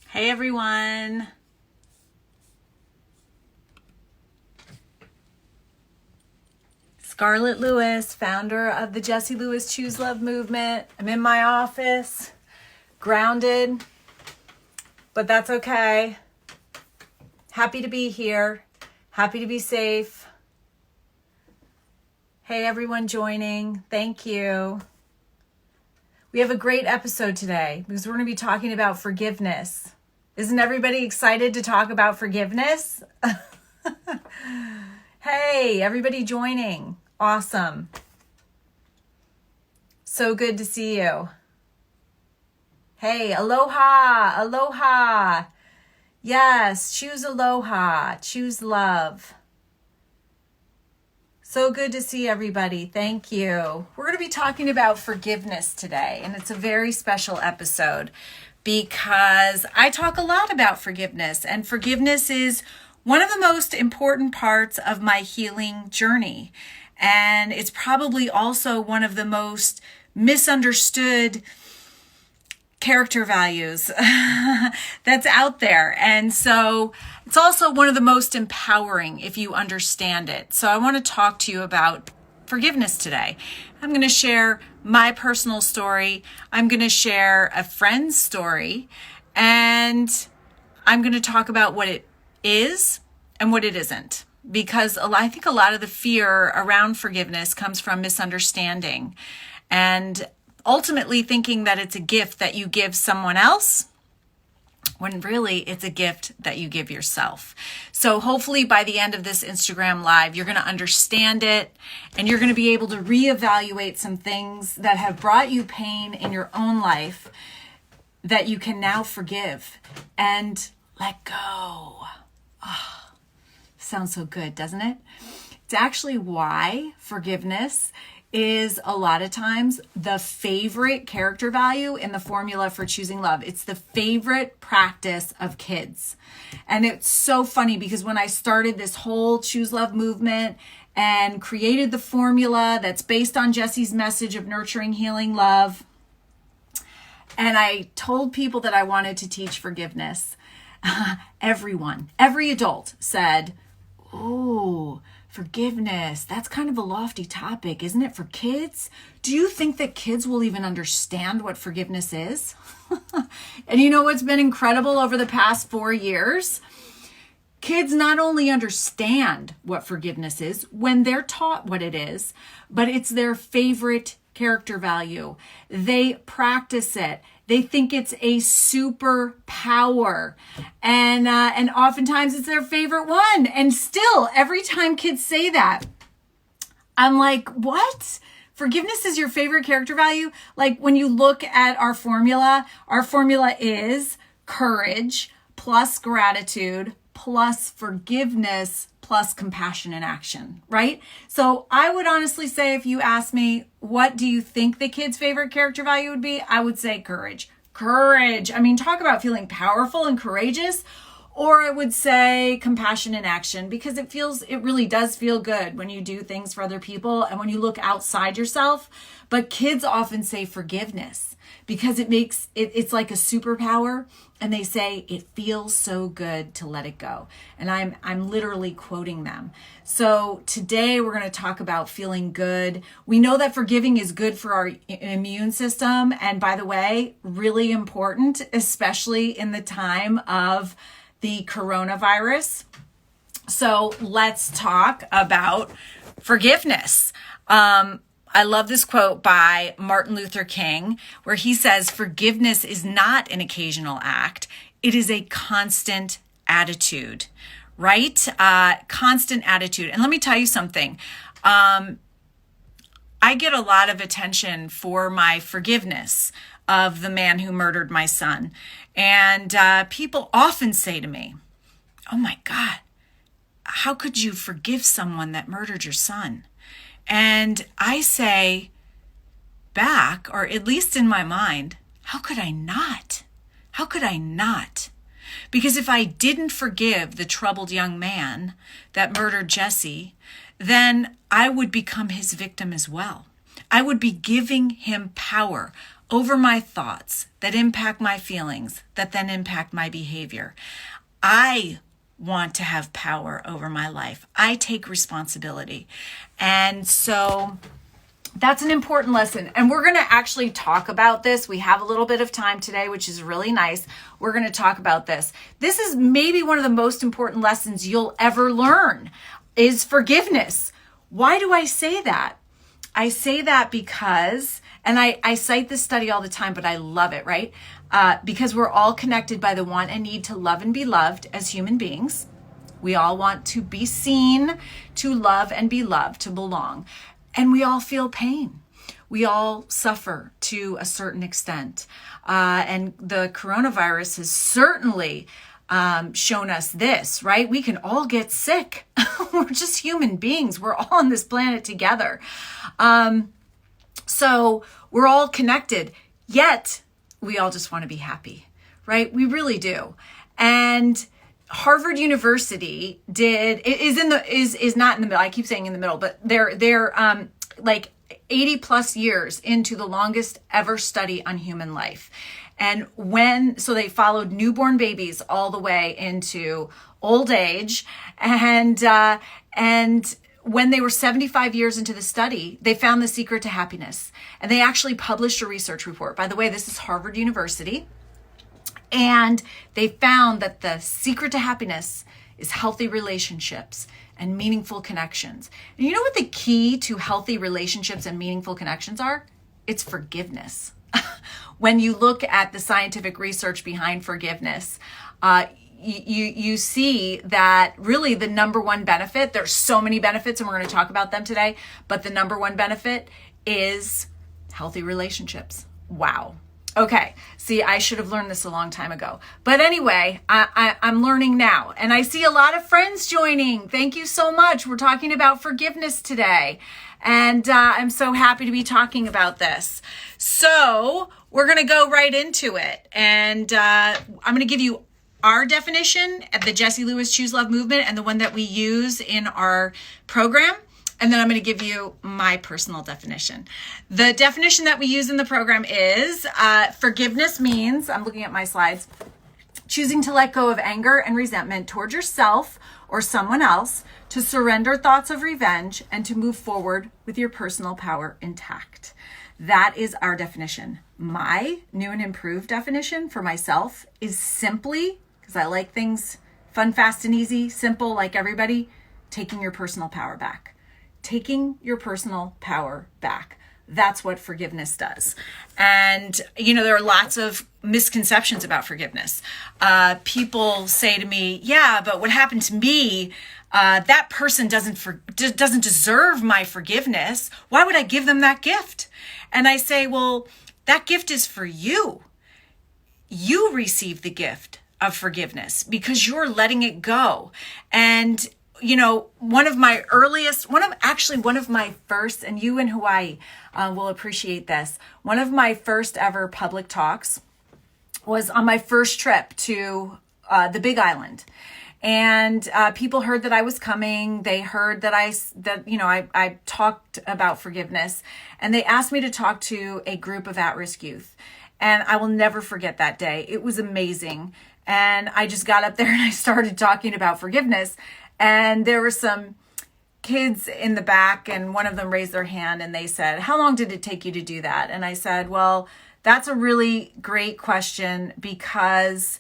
Hey everyone. Scarlett Lewis, founder of the Jessie Lewis Choose Love movement. I'm in my office, grounded, but that's okay. Happy to be here. Happy to be safe. Hey everyone joining. Thank you. We have a great episode today because we're going to be talking about forgiveness. Isn't everybody excited to talk about forgiveness? Hey, everybody joining. Awesome. So good to see you. Hey, aloha, aloha. Yes, choose aloha, choose love. So good to see everybody. Thank you. We're going to be talking about forgiveness today, and it's a very special episode because I talk a lot about forgiveness, and forgiveness is one of the most important parts of my healing journey. And it's probably also one of the most misunderstood character values that's out there. And so it's also one of the most empowering if you understand it. So I want to talk to you about forgiveness today. I'm going to share my personal story. I'm going to share a friend's story. And I'm going to talk about what it is and what it isn't. Because I think a lot of the fear around forgiveness comes from misunderstanding and ultimately thinking that it's a gift that you give someone else when really it's a gift that you give yourself. So hopefully by the end of this Instagram live, you're going to understand it and you're going to be able to reevaluate some things that have brought you pain in your own life that you can now forgive and let go. Oh. Sounds so good, doesn't it? It's actually why forgiveness is a lot of times the favorite character value in the formula for choosing love. It's the favorite practice of kids. And it's so funny because when I started this whole choose love movement and created the formula that's based on Jessie's message of nurturing, healing, love, and I told people that I wanted to teach forgiveness, every adult said, "Oh, forgiveness, that's kind of a lofty topic, isn't it, for kids? Do you think that kids will even understand what forgiveness is?" And you know what's been incredible over the past 4 years? Kids not only understand what forgiveness is when they're taught what it is, but it's their favorite character value. They practice it. They think it's a superpower, and oftentimes it's their favorite one. And still, every time kids say that, I'm like, what? Forgiveness is your favorite character value? Like when you look at our formula is courage plus gratitude plus forgiveness plus compassion and action, right? So I would honestly say, if you ask me, what do you think the kid's favorite character value would be? I would say courage. Courage. I mean, talk about feeling powerful and courageous. Or I would say compassion and action, because it really does feel good when you do things for other people and when you look outside yourself. But kids often say forgiveness because it's like a superpower. And they say it feels so good to let it go. And I'm literally quoting them. So today we're going to talk about feeling good. We know that forgiving is good for our immune system. And by the way, really important, especially in the time of the coronavirus. So let's talk about forgiveness. I love this quote by Martin Luther King, where he says, "Forgiveness is not an occasional act. It is a constant attitude," right? Constant attitude. And let me tell you something. I get a lot of attention for my forgiveness of the man who murdered my son. And people often say to me, "Oh my God, how could you forgive someone that murdered your son?" And I say back, or at least in my mind, how could I not? How could I not? Because if I didn't forgive the troubled young man that murdered Jessie, then I would become his victim as well. I would be giving him power over my thoughts that impact my feelings, that then impact my behavior. I want to have power over my life. I take responsibility. And so that's an important lesson. And we're going to actually talk about this. We have a little bit of time today, which is really nice. We're going to talk about this. This is maybe one of the most important lessons you'll ever learn is forgiveness. Why do I say that? I say that because, and I cite this study all the time, but I love it, right? Because we're all connected by the want and need to love and be loved as human beings. We all want to be seen, to love and be loved, to belong. And we all feel pain. We all suffer to a certain extent. And the coronavirus has certainly shown us this, right? We can all get sick. We're just human beings. We're all on this planet together. So we're all connected, yet we all just want to be happy, right? We really do. And Harvard University is not in the middle. I keep saying in the middle, but they're like 80 plus years into the longest ever study on human life. And so they followed newborn babies all the way into old age. And when they were 75 years into the study, they found the secret to happiness. And they actually published a research report. By the way, this is Harvard University. And they found that the secret to happiness is healthy relationships and meaningful connections. And you know what the key to healthy relationships and meaningful connections are? It's forgiveness. When you look at the scientific research behind forgiveness, you see that really the number one benefit, there's so many benefits and we're going to talk about them today, but the number one benefit is healthy relationships. Wow. Okay. See, I should have learned this a long time ago. But anyway, I'm learning now. And I see a lot of friends joining. Thank you so much. We're talking about forgiveness today. And I'm so happy to be talking about this. So we're going to go right into it. And I'm going to give you our definition at the Jessie Lewis Choose Love movement and the one that we use in our program. And then I'm going to give you my personal definition. The definition that we use in the program is forgiveness means, I'm looking at my slides, choosing to let go of anger and resentment toward yourself or someone else, to surrender thoughts of revenge, and to move forward with your personal power intact. That is our definition. My new and improved definition for myself is simply, because I like things fun, fast, and easy, simple like everybody, taking your personal power back. Taking your personal power back. That's what forgiveness does. And, there are lots of misconceptions about forgiveness. People say to me, yeah, but what happened to me, that person doesn't deserve my forgiveness. Why would I give them that gift? And I say, well, that gift is for you. You receive the gift of forgiveness because you're letting it go. And one of my first, and you in Hawaii will appreciate this, one of my first ever public talks was on my first trip to the Big Island. And people heard that I was coming. They heard that I talked about forgiveness. And they asked me to talk to a group of at-risk youth. And I will never forget that day. It was amazing. And I just got up there and I started talking about forgiveness. And there were some kids in the back, and one of them raised their hand and they said, how long did it take you to do that? And I said, well, that's a really great question because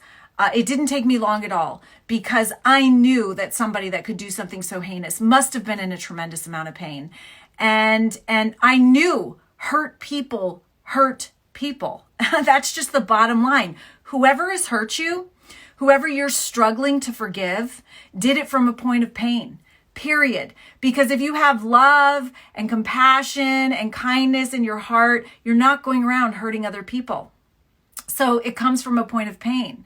it didn't take me long at all, because I knew that somebody that could do something so heinous must have been in a tremendous amount of pain. And I knew hurt people hurt people. That's just the bottom line. Whoever has hurt you, whoever you're struggling to forgive, did it from a point of pain, period. Because if you have love and compassion and kindness in your heart, you're not going around hurting other people. So it comes from a point of pain.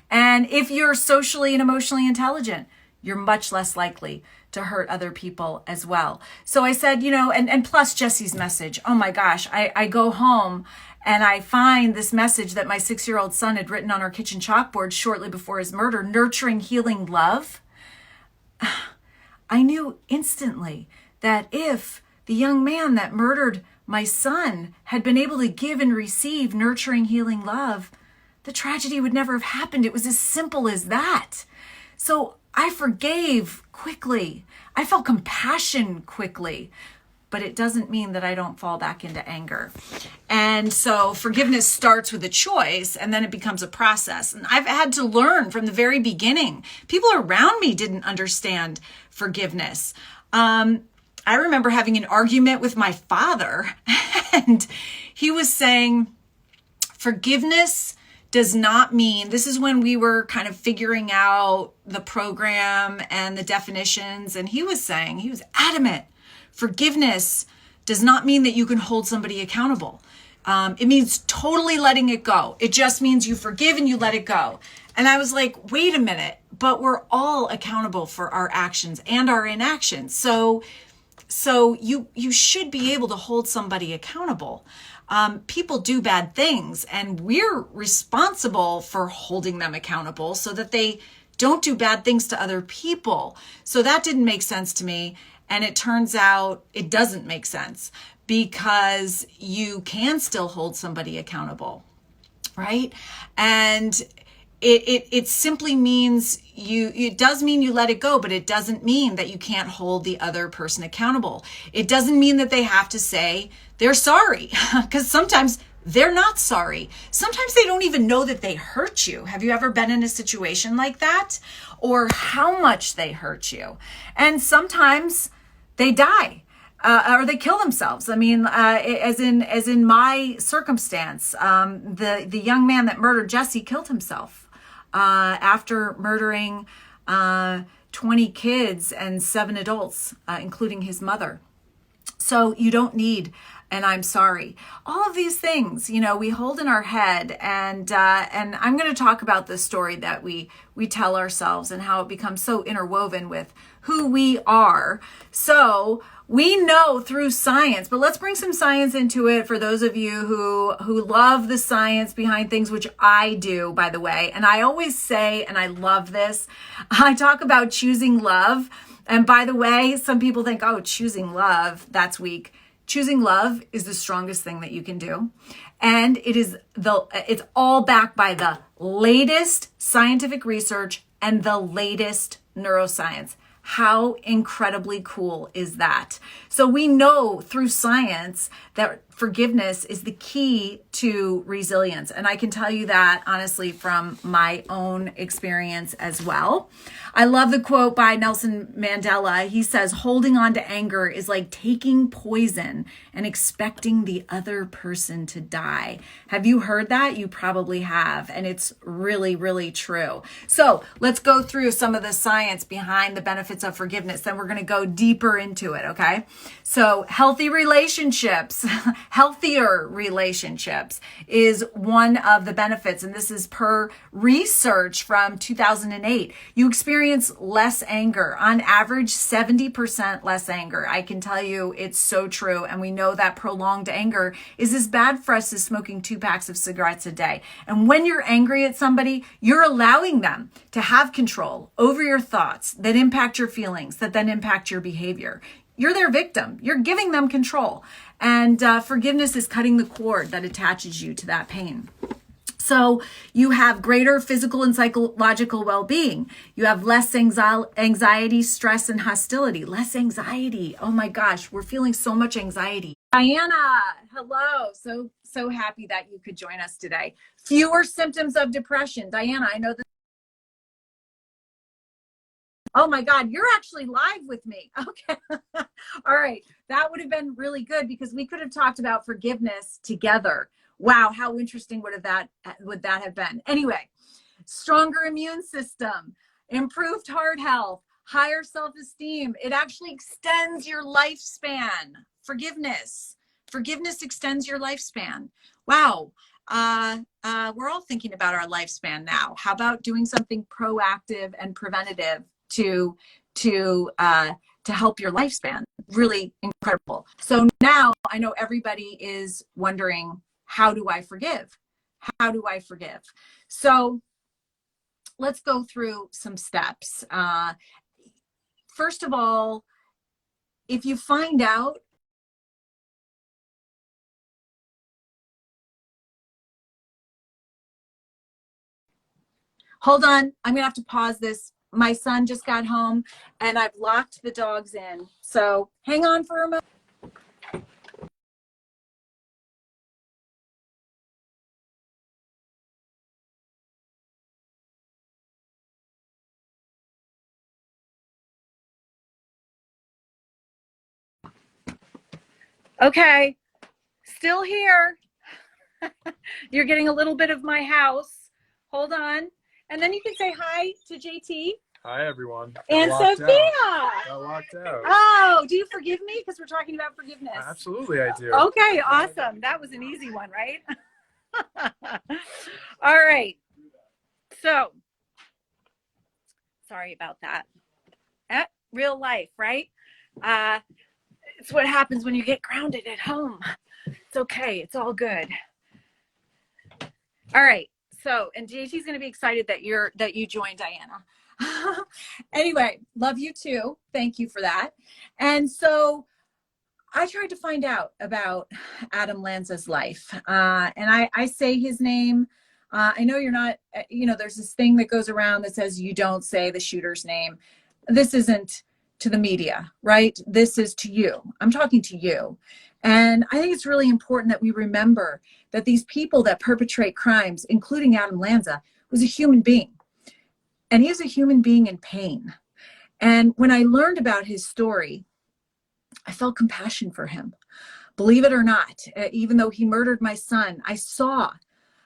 And if you're socially and emotionally intelligent, you're much less likely to hurt other people as well. So I said, and plus Jesse's message, oh my gosh, I go home and I find this message that my 6-year-old son had written on our kitchen chalkboard shortly before his murder, nurturing, healing love. I knew instantly that if the young man that murdered my son had been able to give and receive nurturing, healing love, the tragedy would never have happened. It was as simple as that. So I forgave quickly. I felt compassion quickly, but it doesn't mean that I don't fall back into anger. And so forgiveness starts with a choice, and then it becomes a process. And I've had to learn from the very beginning. People around me didn't understand forgiveness. I remember having an argument with my father, and he was saying, forgiveness does not mean, this is when we were kind of figuring out the program and the definitions. And he was saying, he was adamant, forgiveness does not mean that you can hold somebody accountable. It means totally letting it go. It just means you forgive and you let it go. And I was like, wait a minute, but we're all accountable for our actions and our inactions. So you should be able to hold somebody accountable. People do bad things, and we're responsible for holding them accountable so that they don't do bad things to other people. So that didn't make sense to me. And it turns out it doesn't make sense, because you can still hold somebody accountable, right? And it simply means it does mean you let it go, but it doesn't mean that you can't hold the other person accountable. It doesn't mean that they have to say they're sorry, because sometimes they're not sorry. Sometimes they don't even know that they hurt you. Have you ever been in a situation like that? Or how much they hurt you? And sometimes they die. Or they kill themselves. I mean, as in my circumstance, the young man that murdered Jesse killed himself after murdering 20 kids and 7 adults, including his mother. So you don't need an I'm sorry. All of these things, we hold in our head, and I'm going to talk about the story that we tell ourselves and how it becomes so interwoven with who we are. So we know through science, but let's bring some science into it for those of you who love the science behind things, which I do, by the way. And I always say, and I love this, I talk about choosing love. And by the way, some people think, oh, choosing love, that's weak. Choosing love is the strongest thing that you can do. And it's all backed by the latest scientific research and the latest neuroscience. How incredibly cool is that? So we know through science that forgiveness is the key to resilience. And I can tell you that honestly from my own experience as well. I love the quote by Nelson Mandela. He says, holding on to anger is like taking poison and expecting the other person to die. Have you heard that? You probably have. And it's really, really true. So let's go through some of the science behind the benefits of forgiveness. Then we're going to go deeper into it. Okay. So healthy relationships, healthier relationships is one of the benefits. And this is per research from 2008. You experience less anger, on average, 70% less anger. I can tell you it's so true. And we know that prolonged anger is as bad for us as smoking 2 packs of cigarettes a day. And when you're angry at somebody, you're allowing them to have control over your thoughts that impact your feelings, that then impact your behavior. You're their victim. You're giving them control. And forgiveness is cutting the cord that attaches you to that pain. So you have greater physical and psychological well-being. You have less anxiety, stress, and hostility. Less anxiety. Oh my gosh, we're feeling so much anxiety. Diana, hello. So happy that you could join us today. Fewer symptoms of depression. Diana, I know that. Oh my God, you're actually live with me. Okay. All right. That would have been really good because we could have talked about forgiveness together. Wow, how interesting would that have been? Anyway, stronger immune system, improved heart health, higher self-esteem. It actually extends your lifespan. Forgiveness extends your lifespan. Wow. We're all thinking about our lifespan now. How about doing something proactive and preventative to help your lifespan? Really incredible. So now I know everybody is wondering, how do I forgive? How do I forgive? So let's go through some steps. First of all, if you find out Hold on. I'm going to have to pause this. My son just got home and I've locked the dogs in. So hang on for a moment. Okay. Still here. You're getting a little bit of my house. Hold on. And then you can say hi to JT. Hi, everyone. And Sophia. Got locked out. Oh, do you forgive me? Because we're talking about forgiveness. Absolutely, I do. Okay, awesome. That was an easy one, right? All right. So, sorry about that. Real life, right? It's what happens when you get grounded at home. It's okay. It's all good. All right. So, and JT's going to be excited that you joined, Diana. Anyway, love you too. Thank you for that. And so I tried to find out about Adam Lanza's life. And I say his name. I know you're not, there's this thing that goes around that says you don't say the shooter's name. This isn't to the media, right? This is to you. I'm talking to you. And I think it's really important that we remember that these people that perpetrate crimes, including Adam Lanza, was a human being. And he is a human being in pain. And when I learned about his story, I felt compassion for him. Believe it or not, even though he murdered my son, I saw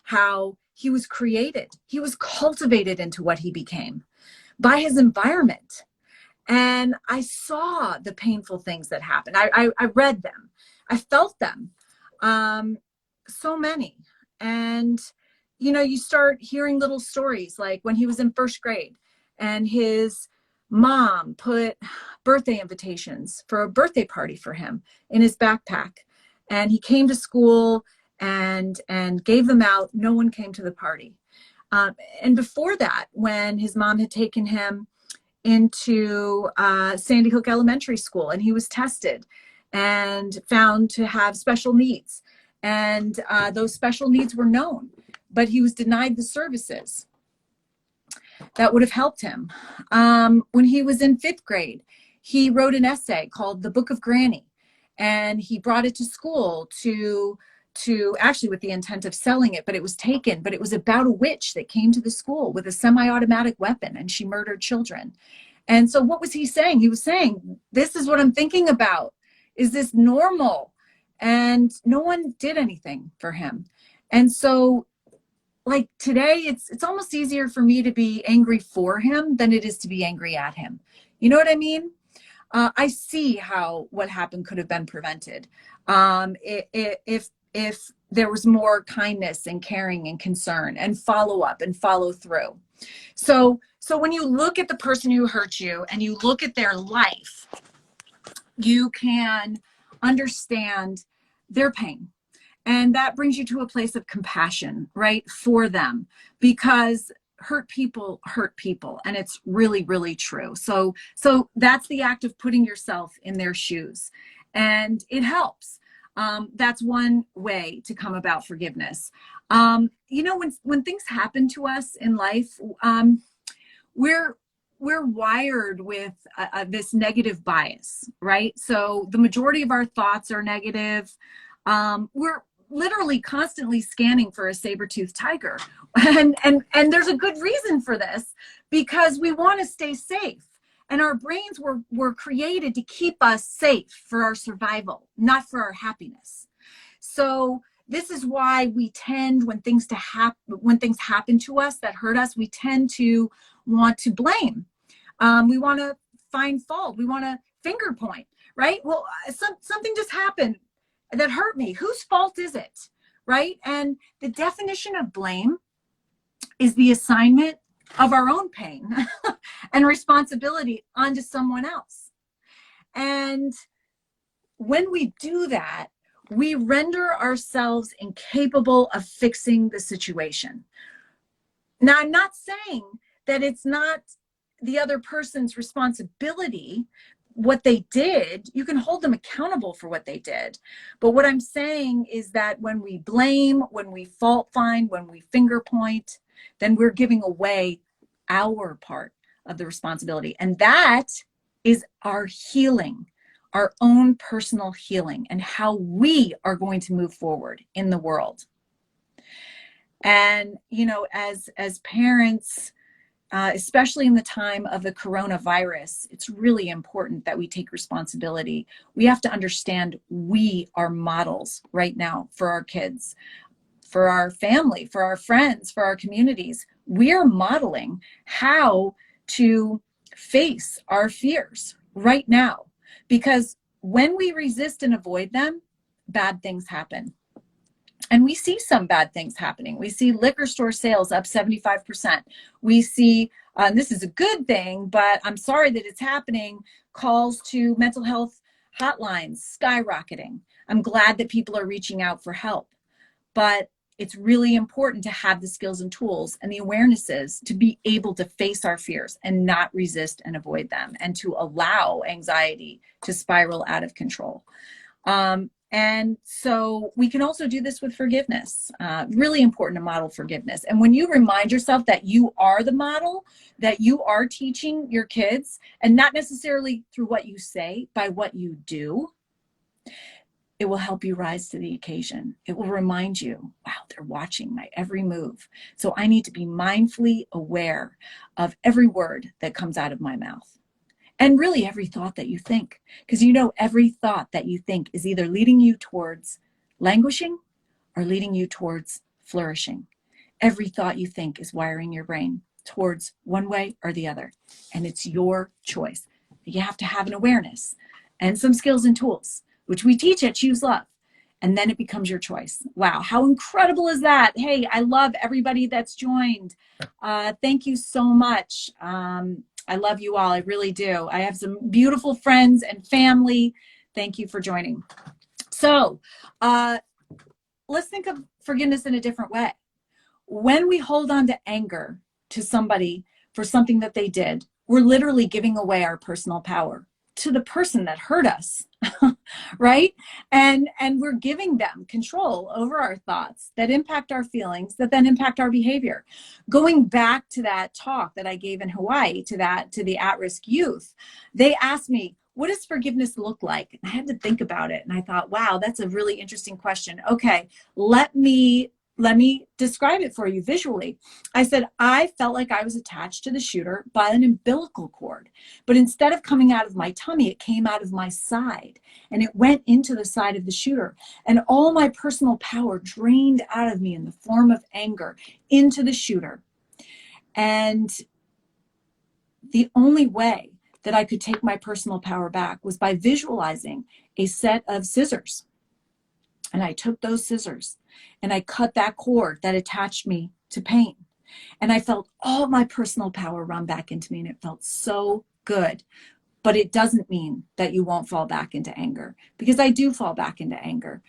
how he was created. He was cultivated into what he became by his environment. And I saw the painful things that happened. I read them. I felt them. So many. And, you start hearing little stories like when he was in first grade and his mom put birthday invitations for a birthday party for him in his backpack. And he came to school and gave them out. No one came to the party. And before that, when his mom had taken him into Sandy Hook Elementary School and he was tested and found to have special needs. And those special needs were known, but he was denied the services that would have helped him. When he was in fifth grade, he wrote an essay called The Book of Granny, and he brought it to school to actually with the intent of selling it, but it was taken. But it was about a witch that came to the school with a semi-automatic weapon and she murdered children. And so what was he saying? He was saying, this is what I'm thinking about. Is this normal? And no one did anything for him. And so like today, it's almost easier for me to be angry for him than it is to be angry at him. You know what I mean? I see how what happened could have been prevented. If there was more kindness and caring and concern and follow up and follow through. So when you look at the person who hurt you and you look at their life, you can understand their pain. And that brings you to a place of compassion, right, for them, because hurt people. And it's really, really true. So that's the act of putting yourself in their shoes. And it helps. That's one way to come about forgiveness. When things happen to us in life, we're wired with this negative bias, right? So the majority of our thoughts are negative. We're literally constantly scanning for a saber-toothed tiger. And there's a good reason for this, because we want to stay safe. And our brains were created to keep us safe for our survival, not for our happiness. So this is why we tend, when things happen to us that hurt us, we tend to want to blame. We want to find fault. We want to finger point, right? Well, something just happened that hurt me. Whose fault is it, right? And the definition of blame is the assignment of our own pain and responsibility onto someone else. And when we do that, we render ourselves incapable of fixing the situation. Now, I'm not saying that it's not the other person's responsibility, what they did. You can hold them accountable for what they did. But what I'm saying is that when we blame, when we fault find, when we finger point, then we're giving away our part of the responsibility. And that is our healing, our own personal healing, and how we are going to move forward in the world. And, you know, as parents, especially in the time of the coronavirus, it's really important that we take responsibility. We have to understand we are models right now for our kids, for our family, for our friends, for our communities. We're modeling how to face our fears right now, because when we resist and avoid them, bad things happen. And we see some bad things happening. We see liquor store sales up 75%. We see, this is a good thing, but I'm sorry that it's happening, calls to mental health hotlines skyrocketing. I'm glad that people are reaching out for help, but it's really important to have the skills and tools and the awarenesses to be able to face our fears and not resist and avoid them, and to allow anxiety to spiral out of control. And so we can also do this with forgiveness. Really important to model forgiveness. And when you remind yourself that you are the model, that you are teaching your kids, and not necessarily through what you say, by what you do, it will help you rise to the occasion. It will remind you, wow, they're watching my every move. So I need to be mindfully aware of every word that comes out of my mouth. And really every thought that you think, because you know every thought that you think is either leading you towards languishing or leading you towards flourishing. Every thought you think is wiring your brain towards one way or the other. And it's your choice. You have to have an awareness and some skills and tools, which we teach at Choose Love. And then it becomes your choice. Wow, how incredible is that? Hey, I love everybody that's joined. Thank you so much. I love you all. I really do. I have some beautiful friends and family. Thank you for joining. So let's think of forgiveness in a different way. When we hold on to anger to somebody for something that they did, we're literally giving away our personal power to the person that hurt us, right? And we're giving them control over our thoughts that impact our feelings, that then impact our behavior. Going back to that talk that I gave in Hawaii to the at-risk youth, they asked me, what does forgiveness look like? And I had to think about it. And I thought, wow, that's a really interesting question. Okay, let me describe it for you visually. I said, I felt like I was attached to the shooter by an umbilical cord, but instead of coming out of my tummy, it came out of my side, and it went into the side of the shooter. And all my personal power drained out of me in the form of anger into the shooter. And the only way that I could take my personal power back was by visualizing a set of scissors. And I took those scissors and I cut that cord that attached me to pain. And I felt all my personal power run back into me, and it felt so good. But it doesn't mean that you won't fall back into anger, because I do fall back into anger.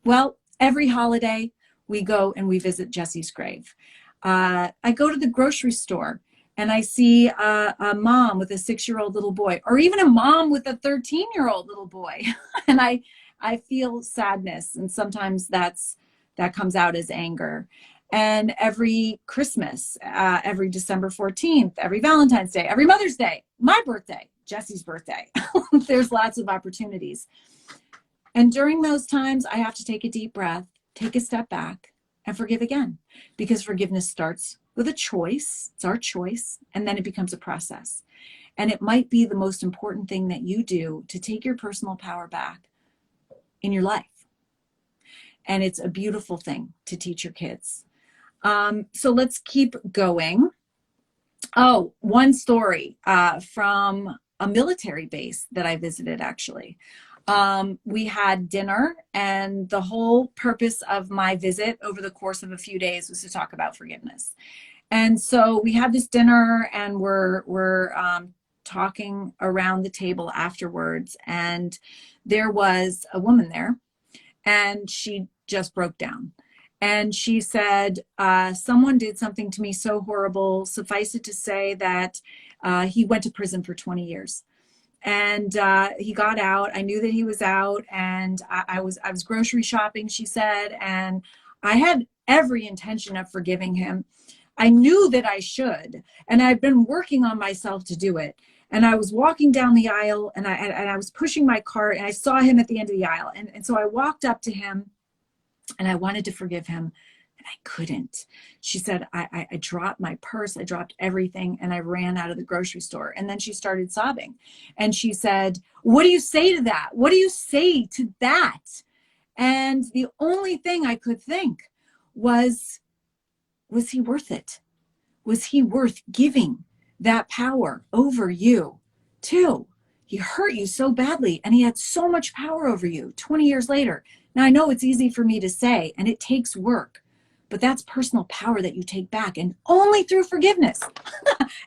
Well, every holiday we go and we visit Jesse's grave. I go to the grocery store and I see a mom with a 6-year-old little boy, or even a mom with a 13-year-old little boy. And I feel sadness. And sometimes that comes out as anger. And every Christmas, every December 14th, every Valentine's Day, every Mother's Day, my birthday, Jesse's birthday, there's lots of opportunities. And during those times, I have to take a deep breath, take a step back, and forgive again, because forgiveness starts with a choice. It's our choice, and then it becomes a process. And it might be the most important thing that you do to take your personal power back in your life. And it's a beautiful thing to teach your kids. So let's keep going. Oh, one story from a military base that I visited, actually. We had dinner, and the whole purpose of my visit over the course of a few days was to talk about forgiveness. And so we had this dinner, and we're talking around the table afterwards, and there was a woman there, and she just broke down. And she said, someone did something to me so horrible, suffice it to say that he went to prison for 20 years. And he got out. I knew that he was out, and I was grocery shopping, she said, and I had every intention of forgiving him. I knew that I should, and I've been working on myself to do it. And I was walking down the aisle, and I was pushing my cart, and I saw him at the end of the aisle. And so I walked up to him, and I wanted to forgive him, and I couldn't. She said, I dropped my purse, I dropped everything, and I ran out of the grocery store. And then she started sobbing. And she said, what do you say to that? What do you say to that? And the only thing I could think was he worth it? Was he worth giving that power over you to? He hurt you so badly, and he had so much power over you 20 years later. Now, I know it's easy for me to say, and it takes work, but that's personal power that you take back, and only through forgiveness.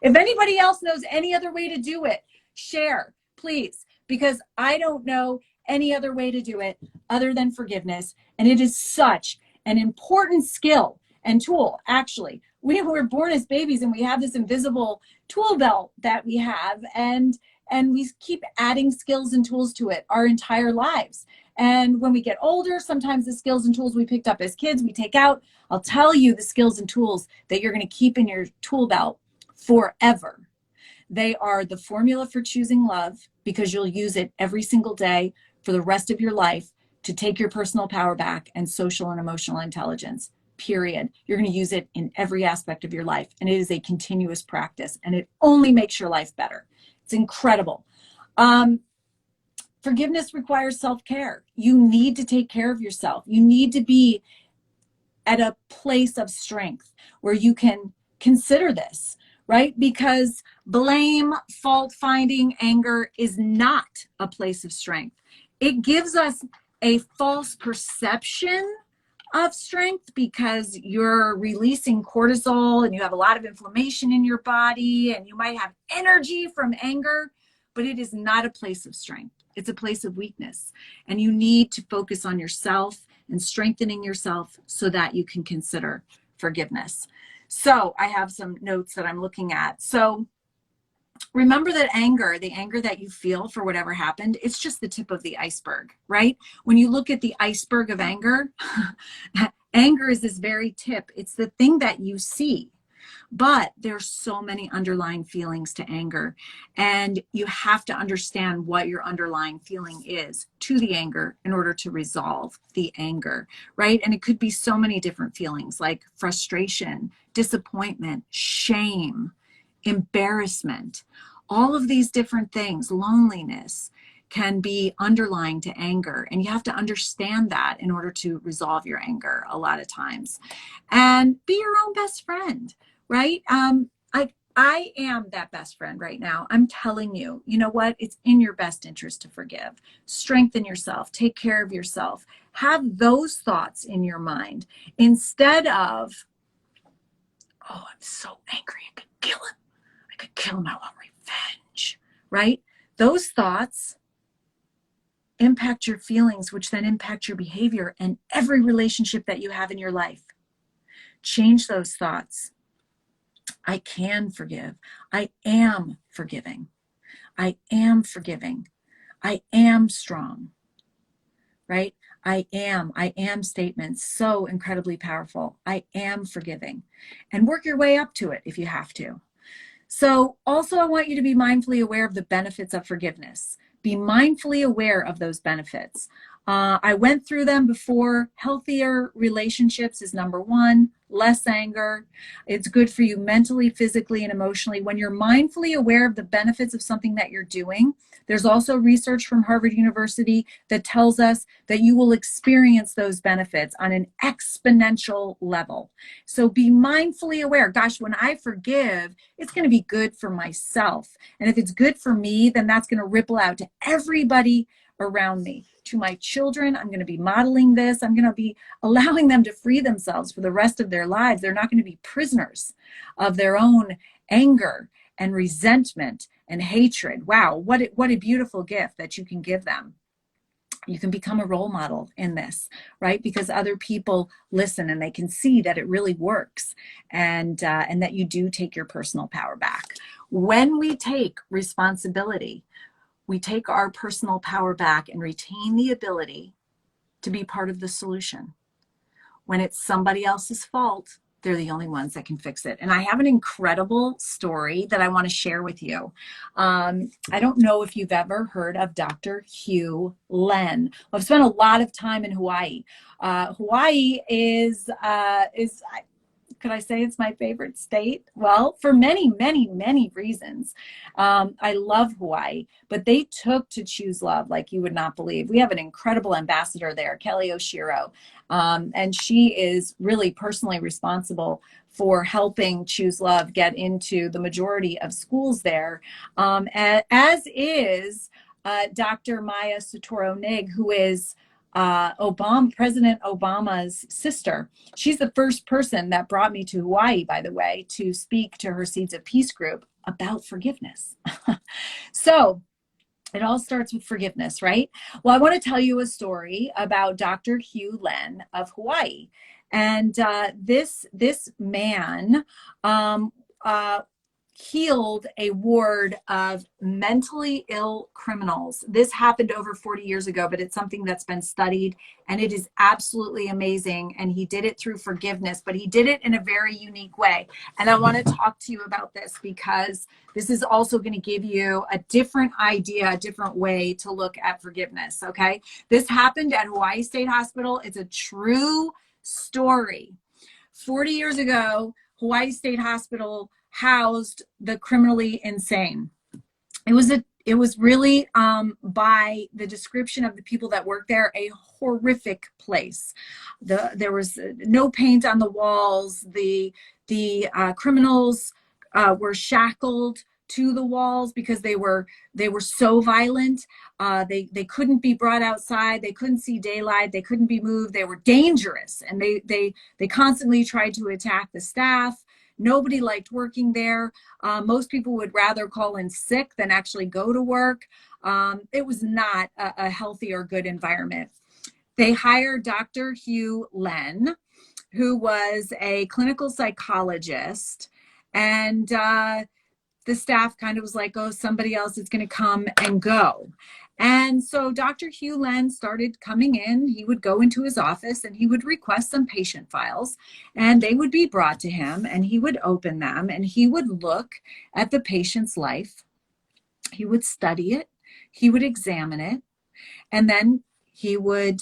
If anybody else knows any other way to do it, share, please, because I don't know any other way to do it other than forgiveness. And it is such an important skill and tool. Actually, we were born as babies, and we have this invisible tool belt that we have, and we keep adding skills and tools to it our entire lives. And when we get older, sometimes the skills and tools we picked up as kids, we take out. I'll tell you the skills and tools that you're going to keep in your tool belt forever. They are the formula for choosing love, because you'll use it every single day for the rest of your life to take your personal power back, and social and emotional intelligence, period. You're going to use it in every aspect of your life. And it is a continuous practice, and it only makes your life better. It's incredible. Forgiveness requires self-care. You need to take care of yourself. You need to be at a place of strength where you can consider this, right? Because blame, fault finding, anger is not a place of strength. It gives us a false perception of strength because you're releasing cortisol and you have a lot of inflammation in your body and you might have energy from anger, but it is not a place of strength. It's a place of weakness. And you need to focus on yourself and strengthening yourself so that you can consider forgiveness. So I have some notes that I'm looking at. So remember that anger, the anger that you feel for whatever happened, it's just the tip of the iceberg, right? When you look at the iceberg of anger, anger is this very tip. It's the thing that you see. But there's so many underlying feelings to anger, and you have to understand what your underlying feeling is to the anger in order to resolve the anger, right? And it could be so many different feelings like frustration, disappointment, shame, embarrassment. All of these different things, loneliness, can be underlying to anger. And you have to understand that in order to resolve your anger a lot of times. And be your own best friend, right? I am that best friend right now. I'm telling you, you know what? It's in your best interest to forgive. Strengthen yourself. Take care of yourself. Have those thoughts in your mind instead of, oh, I'm so angry. I could kill him. I could kill him. I want revenge, right? Those thoughts impact your feelings, which then impact your behavior and every relationship that you have in your life. Change those thoughts. I can forgive. I am forgiving. I am forgiving. I am strong, right? I am statements, so incredibly powerful. I am forgiving. And work your way up to it if you have to. So also I want you to be mindfully aware of the benefits of forgiveness. Be mindfully aware of those benefits. I went through them before. Healthier relationships is number one. Less anger. It's good for you mentally, physically, and emotionally. When you're mindfully aware of the benefits of something that you're doing, there's also research from Harvard University that tells us that you will experience those benefits on an exponential level. So be mindfully aware. Gosh, when I forgive, it's going to be good for myself. And if it's good for me, then that's going to ripple out to everybody around me. To my children, I'm going to be modeling this. I'm going to be allowing them to free themselves for the rest of their lives. They're not going to be prisoners of their own anger and resentment and hatred. Wow, what a beautiful gift that you can give them. You can become a role model in this, right? Because other people listen and they can see that it really works, and that you do take your personal power back. When we take responsibility, we take our personal power back and retain the ability to be part of the solution. when it's somebody else's fault, they're the only ones that can fix it. And I have an incredible story that I want to share with you. I don't know if you've ever heard of Dr. Hugh Len. Well, I've spent a lot of time in Hawaii. Hawaii is could I say it's my favorite state? Well, for many, many, many reasons. I love Hawaii, but they took to Choose Love like you would not believe. We have an incredible ambassador there, Kelly Oshiro, and she is really personally responsible for helping Choose Love get into the majority of schools there, as is Dr. Maya Sotoro-Nig, who is President Obama's sister. She's the first person that brought me to Hawaii, by the way, to speak to her Seeds of Peace group about forgiveness. So it all starts with forgiveness, right? Well, I want to tell you a story about Dr. Hugh Len of Hawaii. And this man healed a ward of mentally ill criminals. This happened over 40 years ago, but it's something that's been studied, and it is absolutely amazing. And he did it through forgiveness, but he did it in a very unique way. And I want to talk to you about this because this is also going to give you a different idea, a different way to look at forgiveness. Okay. This happened at Hawaii State Hospital. It's a true story. 40 years ago, Hawaii State Hospital housed the criminally insane. It was really, by the description of the people that worked there, a horrific place. There was no paint on the walls. The criminals were shackled to the walls because they were so violent. They couldn't be brought outside. They couldn't see daylight. They couldn't be moved. They were dangerous, and they constantly tried to attack the staff. Nobody liked working there. Most people would rather call in sick than actually go to work. It was not a healthy or good environment. They hired Dr. Hugh Len, who was a clinical psychologist, and the staff kind of was like, oh, somebody else is going to come and go. And so Dr. Hugh Len started coming in. He would go into his office and he would request some patient files, and they would be brought to him, and he would open them and he would look at the patient's life. He would study it. He would examine it. And then he would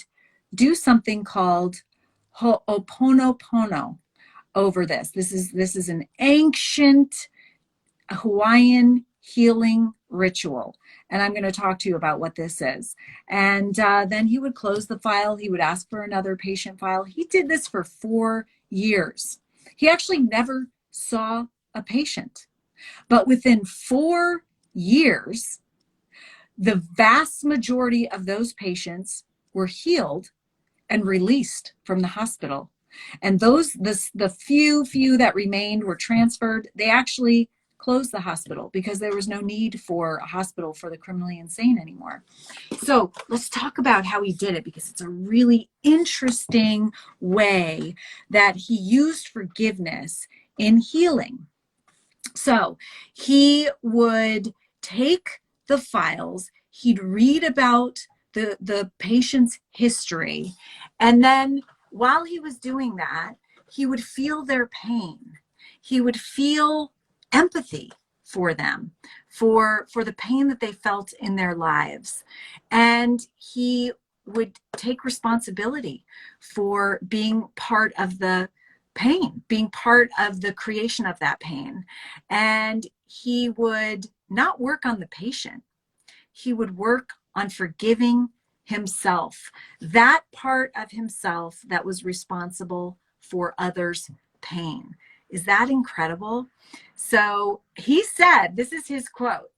do something called Oponopono over this. This is an ancient Hawaiian healing ritual. And I'm going to talk to you about what this is. And then he would close the file. He would ask for another patient file. He did this for 4 years. He actually never saw a patient. But within 4 years, the vast majority of those patients were healed and released from the hospital. And the few that remained were transferred. They actually closed the hospital because there was no need for a hospital for the criminally insane anymore. So let's talk about how he did it, because it's a really interesting way that he used forgiveness in healing. So he would take the files, he'd read about the patient's history, and then while he was doing that, he would feel their pain. He would feel empathy for them, for the pain that they felt in their lives. And he would take responsibility for being part of the pain, being part of the creation of that pain. And he would not work on the patient. He would work on forgiving himself, that part of himself that was responsible for others' pain. Is that incredible? So he said, this is his quote,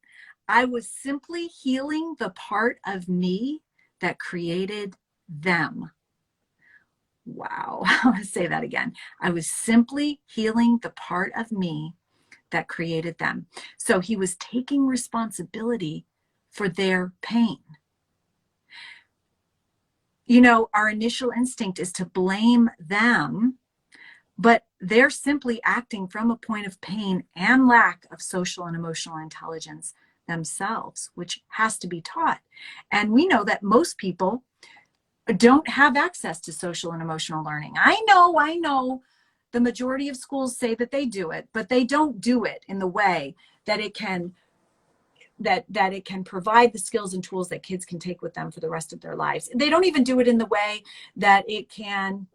"I was simply healing the part of me that created them." Wow. I'm going to say that again. I was simply healing the part of me that created them. So he was taking responsibility for their pain. You know, our initial instinct is to blame them, but they're simply acting from a point of pain and lack of social and emotional intelligence themselves, which has to be taught. And we know that most people don't have access to social and emotional learning. I know the majority of schools say that they do it, but they don't do it in the way that it can provide the skills and tools that kids can take with them for the rest of their lives. They don't even do it in the way that it can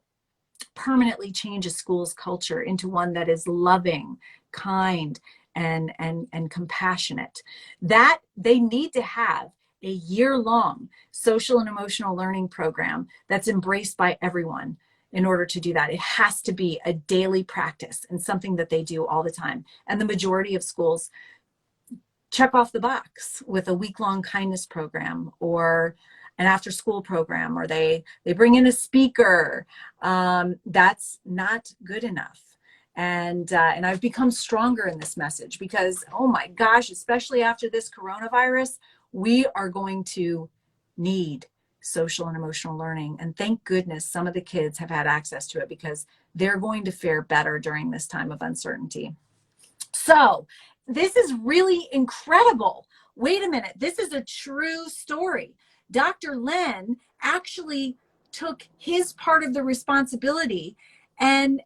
permanently change a school's culture into one that is loving, kind, and compassionate. That they need to have a year-long social and emotional learning program that's embraced by everyone. In order to do that, it has to be a daily practice and something that they do all the time. And the majority of schools check off the box with a week-long kindness program or an after-school program, or they bring in a speaker. That's not good enough. And I've become stronger in this message because, oh my gosh, especially after this coronavirus, we are going to need social and emotional learning. And thank goodness some of the kids have had access to it because they're going to fare better during this time of uncertainty. So this is really incredible. Wait a minute. This is a true story. Dr. Len actually took his part of the responsibility and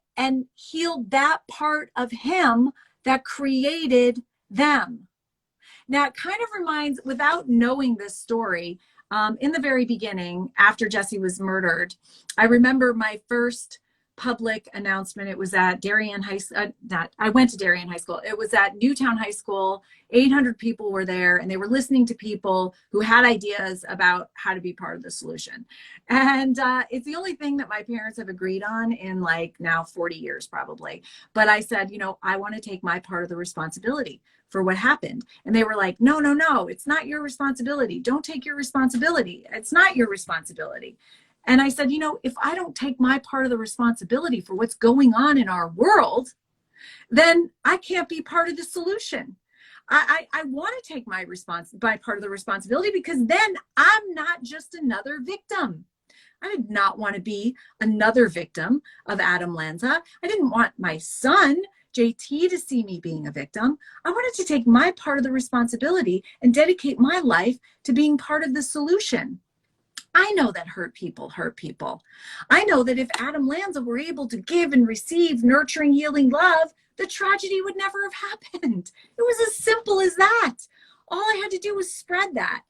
healed that part of him that created them. Now, it kind of reminds, without knowing this story, in the very beginning, after Jesse was murdered, I remember my first public announcement. It was at Darien High School. I went to Darien High School. It was at Newtown High School. 800 people were there, and they were listening to people who had ideas about how to be part of the solution. And it's the only thing that my parents have agreed on in like now 40 years probably. But I said, I want to take my part of the responsibility for what happened. And they were like, no, it's not your responsibility. Don't take your responsibility. It's not your responsibility. And I said, if I don't take my part of the responsibility for what's going on in our world, then I can't be part of the solution. I want to take my part of the responsibility because then I'm not just another victim. I did not want to be another victim of Adam Lanza. I didn't want my son, JT, to see me being a victim. I wanted to take my part of the responsibility and dedicate my life to being part of the solution. I know that hurt people hurt people. I know that if Adam Lanza were able to give and receive nurturing, healing love, the tragedy would never have happened. It was as simple as that. All I had to do was spread that.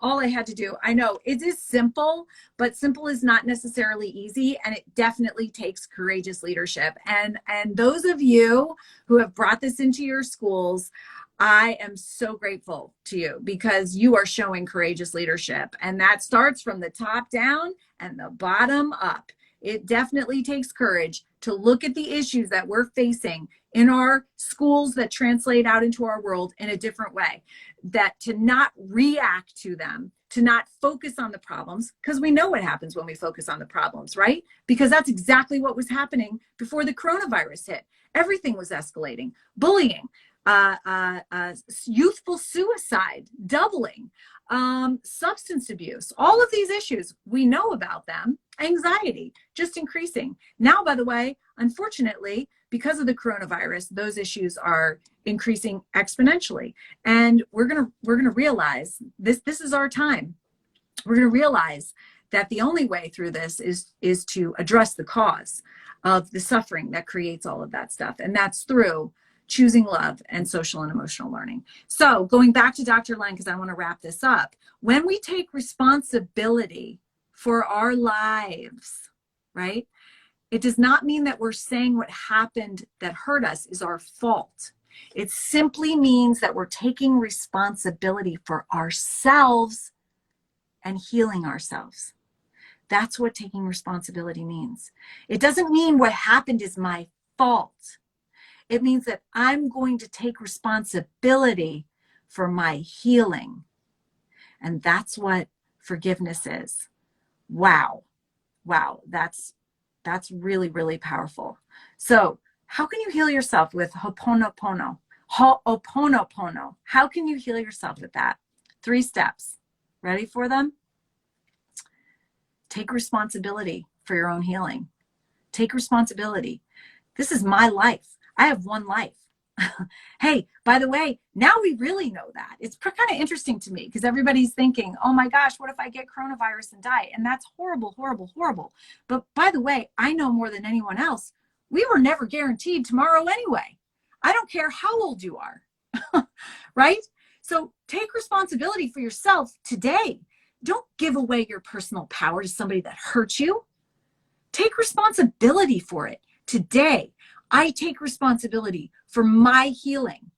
All I had to do, I know it is simple, but simple is not necessarily easy, and it definitely takes courageous leadership. And those of you who have brought this into your schools, I am so grateful to you because you are showing courageous leadership, and that starts from the top down and the bottom up. It definitely takes courage to look at the issues that we're facing in our schools that translate out into our world in a different way, that to not react to them, to not focus on the problems, because we know what happens when we focus on the problems, right? Because that's exactly what was happening before the coronavirus hit. Everything was escalating, bullying, youthful suicide doubling, substance abuse, all of these issues, we know about them, anxiety just increasing. Now, by the way, unfortunately, because of the coronavirus, those issues are increasing exponentially. And we're gonna realize this is our time. We're gonna realize that the only way through this is to address the cause of the suffering that creates all of that stuff. And that's through choosing love and social and emotional learning. So going back to Dr. Len, because I want to wrap this up, when we take responsibility for our lives, right, it does not mean that we're saying what happened that hurt us is our fault. It simply means that we're taking responsibility for ourselves and healing ourselves. That's what taking responsibility means. It doesn't mean what happened is my fault. It means that I'm going to take responsibility for my healing. And that's what forgiveness is. Wow. That's really, really powerful. So how can you heal yourself with Oponopono? Oponopono. How can you heal yourself with that? 3 steps. Ready for them? Take responsibility for your own healing. Take responsibility. This is my life. I have one life. Hey, by the way, now we really know that. It's kind of interesting to me because everybody's thinking, oh my gosh, what if I get coronavirus and die? And that's horrible, horrible, horrible. But by the way, I know more than anyone else. We were never guaranteed tomorrow anyway. I don't care how old you are, right? So take responsibility for yourself today. Don't give away your personal power to somebody that hurt you. Take responsibility for it today. I take responsibility for my healing.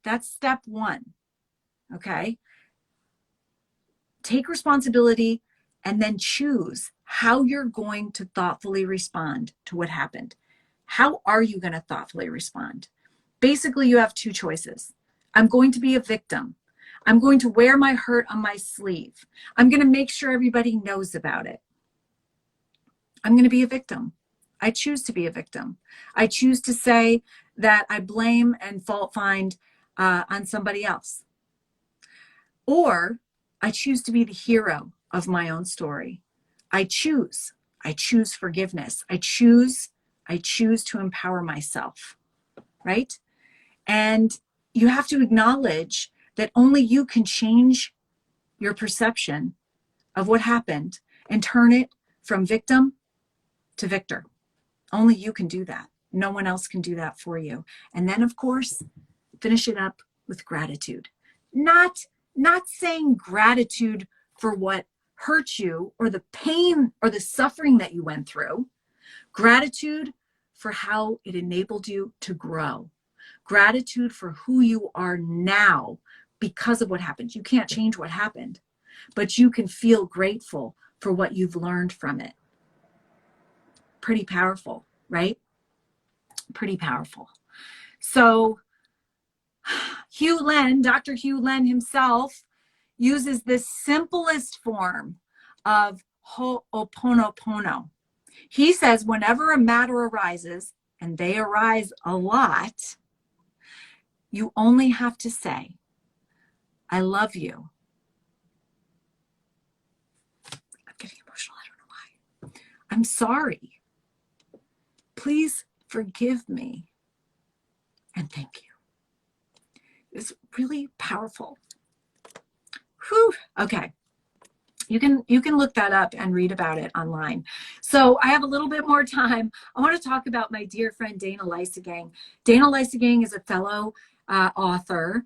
That's step one. Okay. Take responsibility and then choose how you're going to thoughtfully respond to what happened. How are you going to thoughtfully respond? Basically, you have two choices. I'm going to be a victim. I'm going to wear my hurt on my sleeve. I'm going to make sure everybody knows about it. I'm going to be a victim. I choose to be a victim. I choose to say that I blame and fault find on somebody else. Or I choose to be the hero of my own story. I choose forgiveness. I choose to empower myself, right? And you have to acknowledge that only you can change your perception of what happened and turn it from victim to victor. Only you can do that. No one else can do that for you. And then, of course, finish it up with gratitude. Not saying gratitude for what hurt you or the pain or the suffering that you went through. Gratitude for how it enabled you to grow. Gratitude for who you are now because of what happened. You can't change what happened, but you can feel grateful for what you've learned from it. Pretty powerful, right? Pretty powerful. So Dr. Hugh Len himself uses this simplest form of Oponopono. He says whenever a matter arises, and they arise a lot, you only have to say, I love you. I'm getting emotional. I don't know why. I'm sorry. Please forgive me. And thank you. It's really powerful. Whew. Okay. You can look that up and read about it online. So I have a little bit more time. I want to talk about my dear friend Dana Lysagang. Dana Lysagang is a fellow author.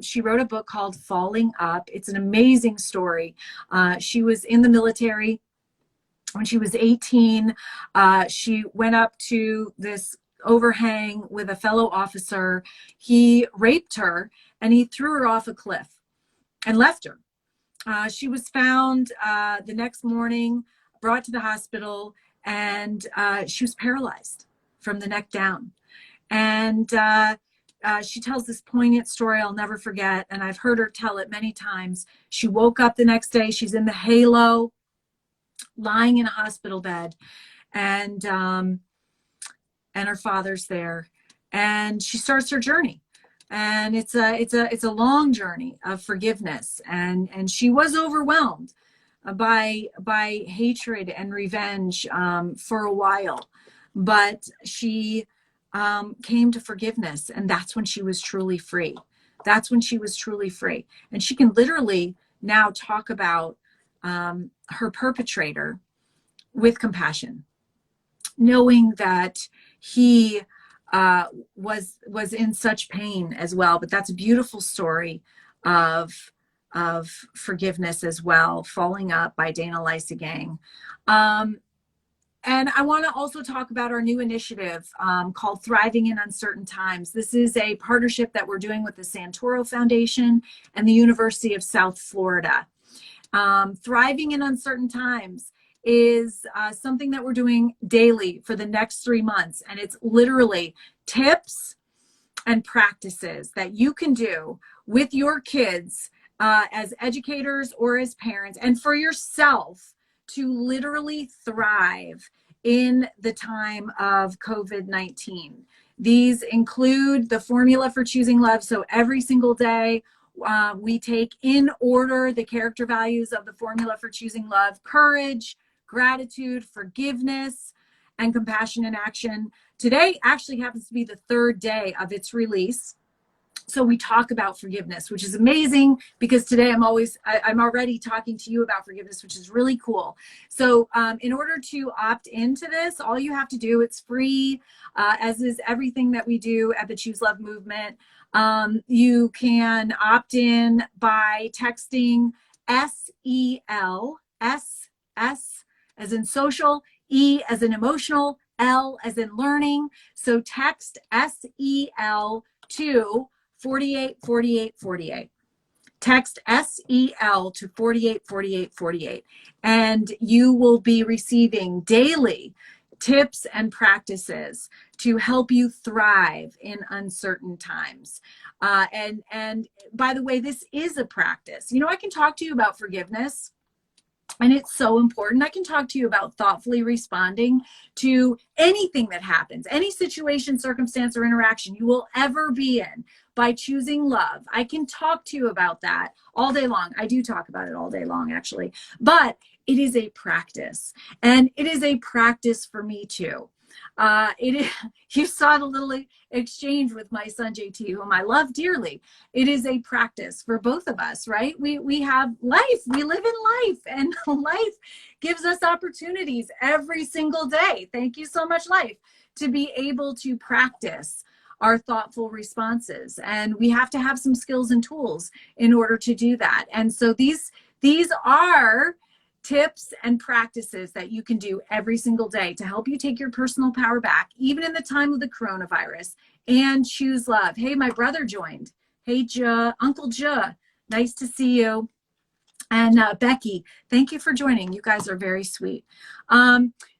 She wrote a book called Falling Up. It's an amazing story. She was in the military when she was 18. She went up to this overhang with a fellow officer. He raped her and he threw her off a cliff and left her. She was found the next morning, brought to the hospital, and she was paralyzed from the neck down. And she tells this poignant story I'll never forget, and I've heard her tell it many times. She woke up the next day, she's in the halo, lying in a hospital bed, and her father's there, and she starts her journey. And it's a long journey of forgiveness, and she was overwhelmed by hatred and revenge for a while, but she came to forgiveness, and that's when she was truly free. That's when she was truly free, and she can literally now talk about her perpetrator with compassion, knowing that he was in such pain as well. But that's a beautiful story of forgiveness as well. Falling Up by Dana Lysagang. And I want to also talk about our new initiative called Thriving in Uncertain Times. This is a partnership that we're doing with the Santoro Foundation and the University of South Florida. Thriving in Uncertain Times is something that we're doing daily for the next 3 months. And it's literally tips and practices that you can do with your kids as educators or as parents, and for yourself to literally thrive in the time of COVID-19. These include the formula for choosing love. So every single day, we take in order the character values of the formula for choosing love: courage, gratitude, forgiveness, and Compassion in Action. Today actually happens to be the third day of its release. So we talk about forgiveness, which is amazing because today I'm already talking to you about forgiveness, which is really cool. So in order to opt into this, all you have to do, it's free, as is everything that we do at the Choose Love Movement. You can opt in by texting SEL, S as in social, E as in emotional, L as in learning. So text SEL to 484848. Text SEL to 484848, and you will be receiving daily tips and practices to help you thrive in uncertain times. And by the way, this is a practice. I can talk to you about forgiveness, and it's so important. I can talk to you about thoughtfully responding to anything that happens, any situation, circumstance, or interaction you will ever be in by choosing love. I can talk to you about that all day long. I do talk about it all day long, actually. But it is a practice. And it is a practice for me, too. You saw the little exchange with my son JT, whom I love dearly. It is a practice for both of us, right? We have life, we live in life, and life gives us opportunities every single day. Thank you so much, life, to be able to practice our thoughtful responses. And we have to have some skills and tools in order to do that. And so these are tips and practices that you can do every single day to help you take your personal power back, even in the time of the coronavirus, and choose love. Hey, my brother joined. Hey, Uncle Ja, nice to see you. And Becky, thank you for joining. You guys are very sweet.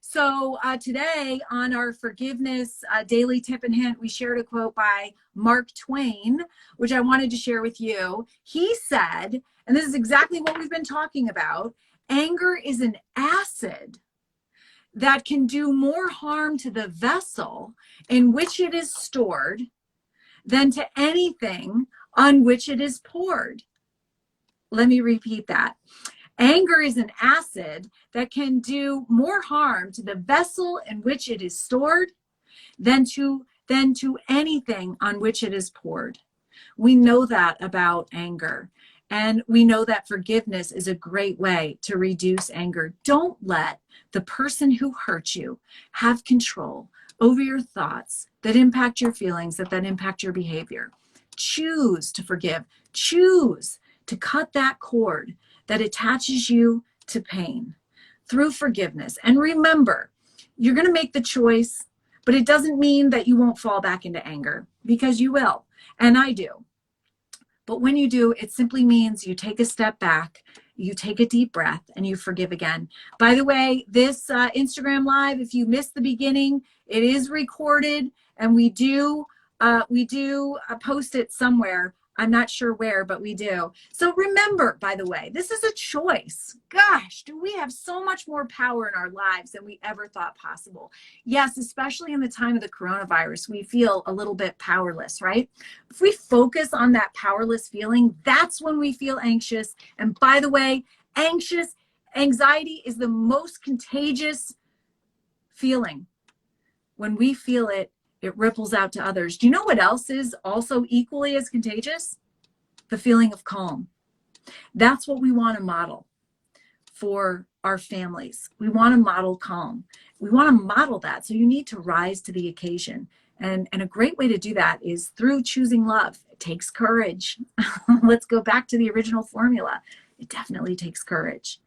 So today on our forgiveness daily tip and hint, we shared a quote by Mark Twain, which I wanted to share with you. He said, and this is exactly what we've been talking about, anger is an acid that can do more harm to the vessel in which it is stored than to anything on which it is poured. Let me repeat that. Anger is an acid that can do more harm to the vessel in which it is stored than to anything on which it is poured. We know that about anger. And we know that forgiveness is a great way to reduce anger. Don't let the person who hurt you have control over your thoughts that impact your feelings, that impact your behavior. Choose to forgive. Choose to cut that cord that attaches you to pain through forgiveness. And remember, you're going to make the choice, but it doesn't mean that you won't fall back into anger, because you will. And I do. But when you do, it simply means you take a step back, you take a deep breath, and you forgive again. By the way, this Instagram Live, if you missed the beginning, it is recorded, and we do post it somewhere. I'm not sure where, but we do. So remember, by the way, this is a choice. Gosh, do we have so much more power in our lives than we ever thought possible? Yes, especially in the time of the coronavirus, we feel a little bit powerless, right? If we focus on that powerless feeling, that's when we feel anxious. And by the way, anxiety is the most contagious feeling. When we feel it, it ripples out to others. Do you know what else is also equally as contagious? The feeling of calm. That's what we want to model for our families. We want to model calm. We want to model that. So you need to rise to the occasion. And a great way to do that is through choosing love. It takes courage. Let's go back to the original formula. It definitely takes courage.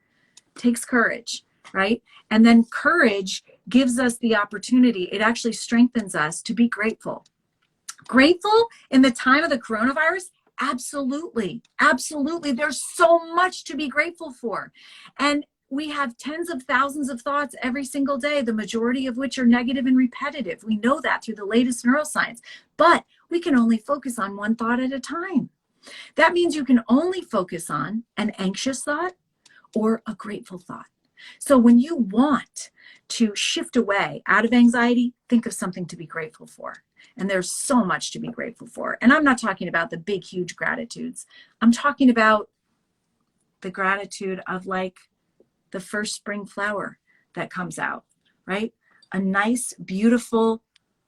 It takes courage, right? And then courage gives us the opportunity. It actually strengthens us to be grateful. Grateful in the time of the coronavirus? Absolutely. Absolutely. There's so much to be grateful for. And we have tens of thousands of thoughts every single day, the majority of which are negative and repetitive. We know that through the latest neuroscience, but we can only focus on one thought at a time. That means you can only focus on an anxious thought or a grateful thought. So when you want to shift away out of anxiety, think of something to be grateful for. And there's so much to be grateful for. And I'm not talking about the big, huge gratitudes. I'm talking about the gratitude of like the first spring flower that comes out, right? a nice, beautiful,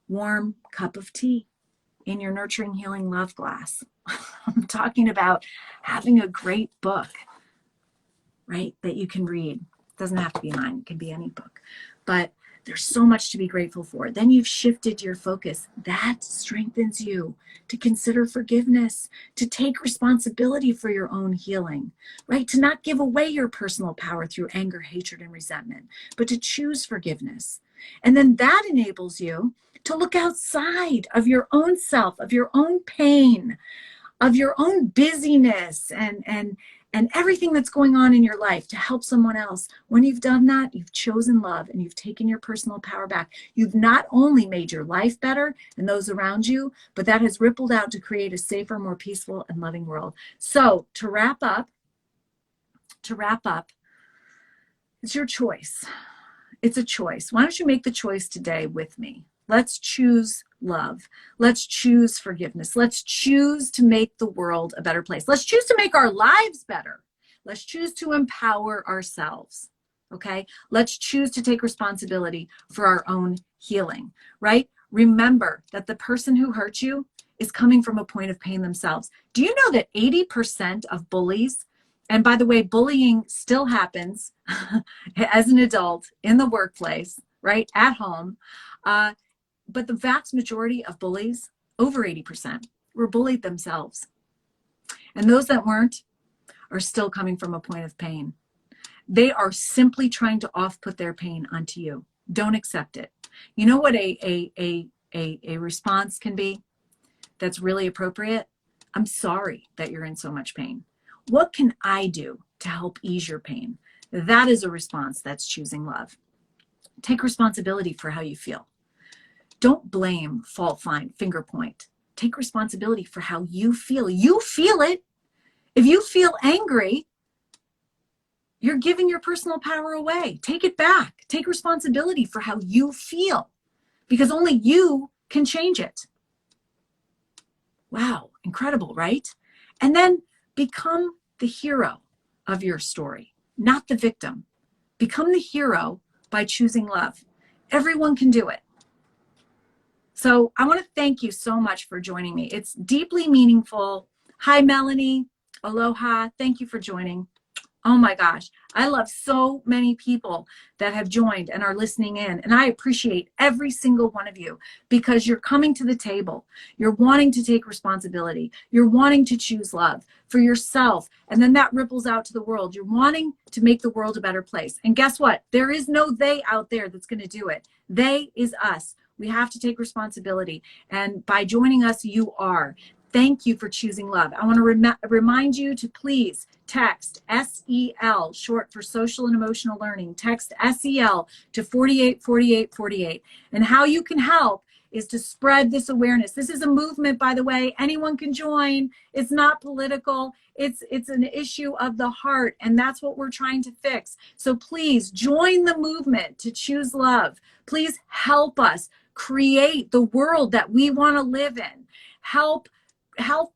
warm cup of tea in your nurturing, healing love glass. I'm talking about having a great book, right, that you can read. It doesn't have to be mine, it can be any book. But there's so much to be grateful for. Then you've shifted your focus. That strengthens you to consider forgiveness, to take responsibility for your own healing, right? To not give away your personal power through anger, hatred, and resentment, but to choose forgiveness. And then that enables you to look outside of your own self, of your own pain, of your own busyness and everything that's going on in your life to help someone else. When you've done that, you've chosen love and you've taken your personal power back. You've not only made your life better and those around you, but that has rippled out to create a safer, more peaceful and loving world. So to wrap up, it's your choice. It's a choice. Why don't you make the choice today with me? Let's choose love. Let's choose forgiveness. Let's choose to make the world a better place. Let's choose to make our lives better. Let's choose to empower ourselves. Okay? Let's choose to take responsibility for our own healing, right? Remember that the person who hurt you is coming from a point of pain themselves. Do you know that 80% of bullies, and by the way, bullying still happens as an adult in the workplace, right? At home. But the vast majority of bullies, over 80%, were bullied themselves. And those that weren't are still coming from a point of pain. They are simply trying to off-put their pain onto you. Don't accept it. You know what a response can be that's really appropriate? I'm sorry that you're in so much pain. What can I do to help ease your pain? That is a response that's choosing love. Take responsibility for how you feel. Don't blame, fault find, finger point. Take responsibility for how you feel. You feel it. If you feel angry, you're giving your personal power away. Take it back. Take responsibility for how you feel, because only you can change it. Wow, incredible, right? And then become the hero of your story, not the victim. Become the hero by choosing love. Everyone can do it. So I want to thank you so much for joining me. It's deeply meaningful. Hi, Melanie. Aloha. Thank you for joining. Oh my gosh. I love so many people that have joined and are listening in. And I appreciate every single one of you because you're coming to the table. You're wanting to take responsibility. You're wanting to choose love for yourself. And then that ripples out to the world. You're wanting to make the world a better place. And guess what? There is no they out there that's going to do it. They is us. We have to take responsibility. And by joining us, you are. Thank you for choosing love. I want to remind you to please text SEL, short for social and emotional learning. Text SEL to 484848. And how you can help is to spread this awareness. This is a movement, by the way. Anyone can join. It's not political. It's an issue of the heart, and that's what we're trying to fix. So please join the movement to choose love. Please help us create the world that we want to live in. Help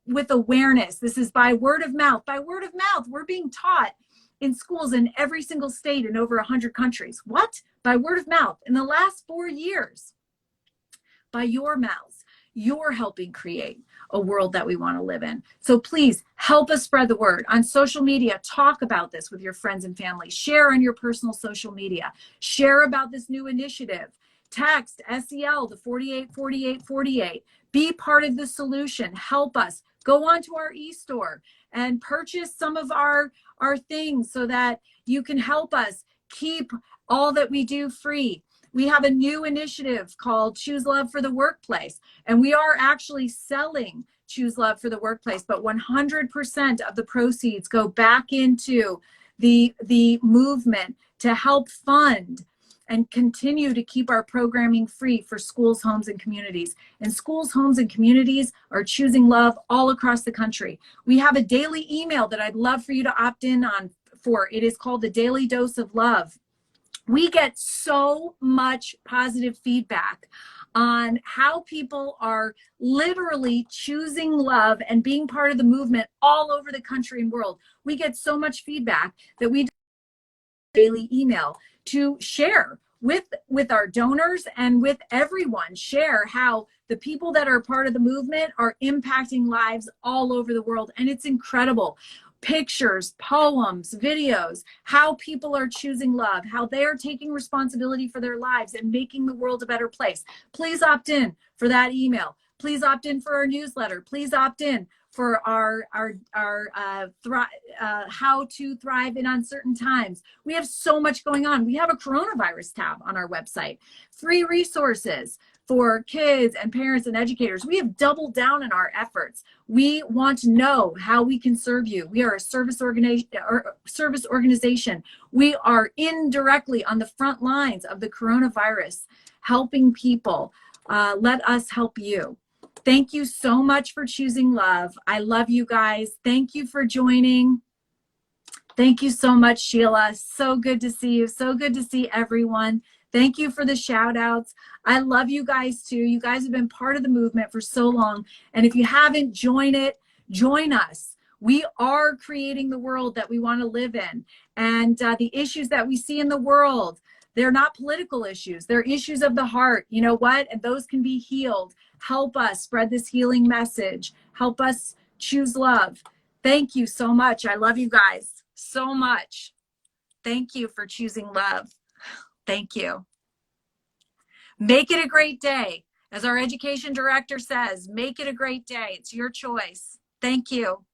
with awareness. This is by word of mouth. By word of mouth, we're being taught in schools in every single state in over 100 countries. What? By word of mouth. In the last 4 years, by your mouths, you're helping create a world that we want to live in. So please help us spread the word. On social media, talk about this with your friends and family. Share on your personal social media. Share about this new initiative. Text SEL to 484848. Be part of the solution. Help us. Go on to our e-store and purchase some of our things so that you can help us keep all that we do free. We have a new initiative called Choose Love for the Workplace, and we are actually selling Choose Love for the Workplace, but 100% of the proceeds go back into the movement to help fund and continue to keep our programming free for schools, homes, and communities. And schools, homes, and communities are choosing love all across the country. We have a daily email that I'd love for you to opt in on for. It is called the Daily Dose of Love. We get so much positive feedback on how people are literally choosing love and being part of the movement all over the country and world. We get so much feedback that we daily email to share with our donors and with everyone. Share how the people that are part of the movement are impacting lives all over the world. And it's incredible. Pictures, poems, videos, how people are choosing love, how they are taking responsibility for their lives and making the world a better place. Please opt in for that email. Please opt in for our newsletter. Please opt in for our how to thrive in uncertain times. We have so much going on. We have a coronavirus tab on our website, free resources for kids and parents and educators. We have doubled down in our efforts. We want to know how we can serve you. We are a service organization. We are indirectly on the front lines of the coronavirus, helping people. Let us help you. Thank you so much for choosing love. I love you guys. Thank you for joining. Thank you so much, Sheila. So good to see you. So good to see everyone. Thank you for the shout outs. I love you guys too. You guys have been part of the movement for so long. And if you haven't joined it, join us. We are creating the world that we want to live in. And the issues that we see in the world, they're not political issues. They're issues of the heart. You know what? And those can be healed. Help us spread this healing message. Help us choose love. Thank you so much. I love you guys so much. Thank you for choosing love. Thank you. Make it a great day. As our education director says, make it a great day. It's your choice. Thank you.